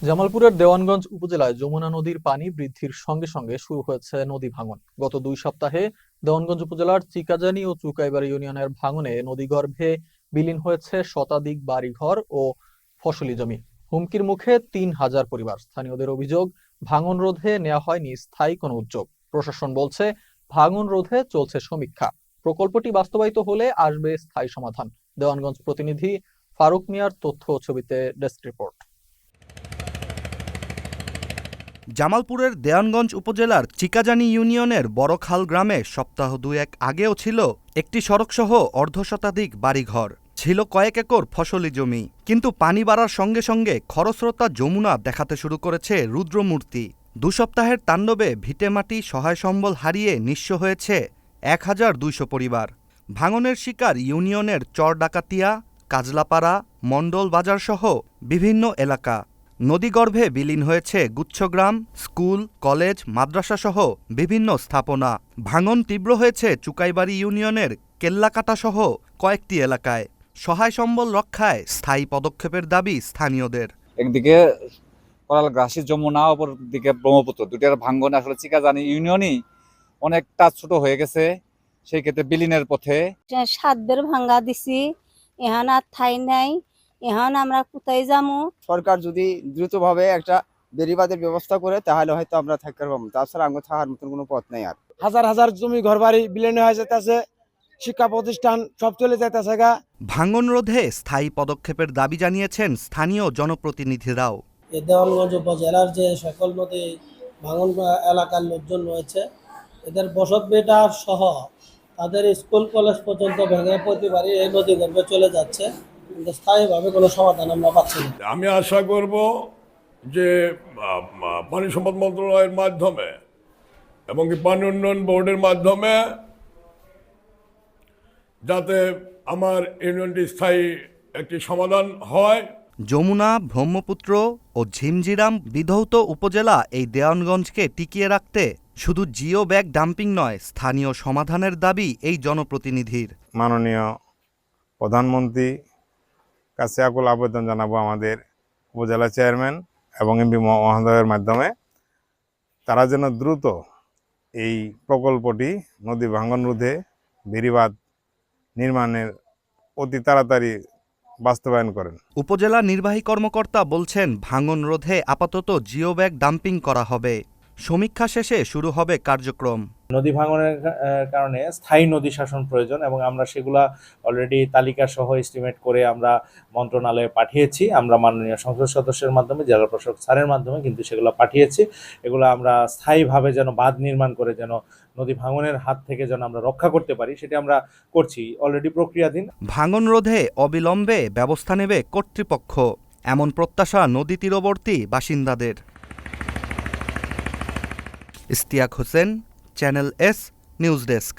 জামালপুরের দেওয়ানগঞ্জ উপজেলায় যমুনা নদীর পানি বৃদ্ধির সঙ্গে সঙ্গে শুরু হয়েছে নদী ভাঙন। গত 2 সপ্তাহে দেওয়ানগঞ্জ উপজেলার চিকাজানি ও চুকাইবাড়ি ইউনিয়নের ভাঙনে নদীগর্ভে বিলীন হয়েছে শতাধিক বাড়িঘর ও ফসলি জমি। হুমকির মুখে 3,000 পরিবার। স্থানীয়দের অভিযোগ, ভাঙন রোধে নেওয়া হয়নি স্থায়ী কোনো উদ্যোগ। প্রশাসন বলছে, ভাঙন রোধে চলছে সমীক্ষা। প্রকল্পটি বাস্তবায়িত হলে আসবে স্থায়ী সমাধান। দেওয়ানগঞ্জ প্রতিনিধি ফারুক মিয়ার তথ্য ও ছবিতে ডেস্ক রিপোর্ট। জামালপুরের দেওয়ানগঞ্জ উপজেলার চিকাজানি ইউনিয়নের বড়খাল গ্রামে সপ্তাহ দুয়েক আগেও ছিল একটি সড়কসহ অর্ধশতাধিক বাড়িঘর, ছিল কয়েক একর ফসলি জমি। কিন্তু পানি বাড়ার সঙ্গে সঙ্গে খরস্রোতা যমুনা দেখাতে শুরু করেছে রুদ্রমূর্তি। 2 সপ্তাহের তাণ্ডবে ভিটেমাটি সহায় সম্বল হারিয়ে নিঃস্ব হয়েছে 1,200 পরিবার। ভাঙনের শিকার ইউনিয়নের চরডাকাতিয়া, কাজলাপাড়া, মণ্ডল বাজারসহ বিভিন্ন এলাকা। নদীগর্ভে বিলীন হয়েছে গুচ্ছগ্রাম, স্কুল, কলেজ, মাদ্রাসাসহ বিভিন্ন স্থাপনা। ভাঙন তীব্র হয়েছে চুকাইবাড়ি ইউনিয়নের কেল্লাকাটাসহ কয়েকটি এলাকায়। সহায় সম্বল রক্ষায় স্থায়ী পদক্ষেপের দাবি স্থানীয়দের। একদিকে করালগ্রাসী যমুনা, অপর দিকে ব্রহ্মপুত্র, দুটার ভাঙ্গনে আসলে চিকাজানি ইউনিয়নই অনেকটা ছোট হয়ে গেছে। সেই ক্ষেত্রে বিলীনের পথে 7 বের ভাঙ্গা দিছি, এখন আর ঠাই নাই। এখন আমরা কোথায় যাবো? সরকার যদি দ্রুতভাবে একটা বেড়িবাঁধের ব্যবস্থা করে তাহলে হয়তো আমরা থাকতে পারবো। তাছাড়া আঙ্গ থাকার মতন কোনো পথ নেই। আর হাজার হাজার জমি ঘরবাড়ি বিলীন হয়ে যেতেছে, শিক্ষা প্রতিষ্ঠান সব চলে যেতেছে গা। ভাঙন রোধে স্থায়ী পদক্ষেপের দাবি জানিয়েছেন স্থানীয় জনপ্রতিনিধিরাও। দেওয়ানগঞ্জ উপজেলার যে সকল নদী ভাঙন এলাকার লোকজন রয়েছে, এদের বসত ভিটা সহ তাদের স্কুল কলেজ পর্যন্ত ভেঙে প্রতিবারই এই নদী গর্ভে চলে যাচ্ছে, কিন্তু স্থায়ীভাবে কোনো সমাধান আমরা পাচ্ছি না। আমি আশা করব যে পানি সম্পদ মন্ত্রণালয়ের মাধ্যমে এবং পানি উন্নয়ন বোর্ডের মাধ্যমে যাতে আমার ইউনিয়নটি স্থায়ী একটি সমাধান হয়। যমুনা, ব্রহ্মপুত্র ও ঝিমঝিরাম বিধৌত উপজেলা এই দেওয়ানগঞ্জকে টিকিয়ে রাখতে শুধু জিও ব্যাগ ডাম্পিং নয়, স্থানীয় সমাধানের দাবি এই জনপ্রতিনিধির। মাননীয় প্রধানমন্ত্রী কাছে আকুল আবেদন জানাবো আমাদের উপজেলা চেয়ারম্যান এবং এমপি মহোদয়ের মাধ্যমে, তারা যেন দ্রুত এই প্রকল্পটি নদী ভাঙন রোধে বেড়িবাঁধ নির্মাণের অতি তাড়াতাড়ি বাস্তবায়ন করেন। উপজেলা নির্বাহী কর্মকর্তা বলছেন, ভাঙন রোধে আপাতত জিও ব্যাগ ডাম্পিং করা হবে। সমীক্ষা শেষে শুরু হবে কার্যক্রম। নদী ভাঙনের কারণে স্থায়ী নদী শাসন প্রয়োজন এবং আমরা সেগুলা অলরেডি তালিকা সহ এস্টিমেট করে আমরা মন্ত্রণালয়ে পাঠিয়েছি। আমরা মাননীয় সংসদ সদস্যের মাধ্যমে, জেলা প্রশাসক স্যারের মাধ্যমে কিন্তু সেগুলো পাঠিয়েছি। এগুলো আমরা স্থায়ীভাবে যেন বাঁধ নির্মাণ করে যেন নদী ভাঙনের হাত থেকে যেন আমরা রক্ষা করতে পারি, সেটা আমরা করছি, অলরেডি প্রক্রিয়াধীন। ভাঙন রোধে অবিলম্বে ব্যবস্থা নেবে কর্তৃপক্ষ, এমন প্রত্যাশা নদী তীরবর্তী বাসিন্দাদের। Ishtiaq Hossain, channel S news desk.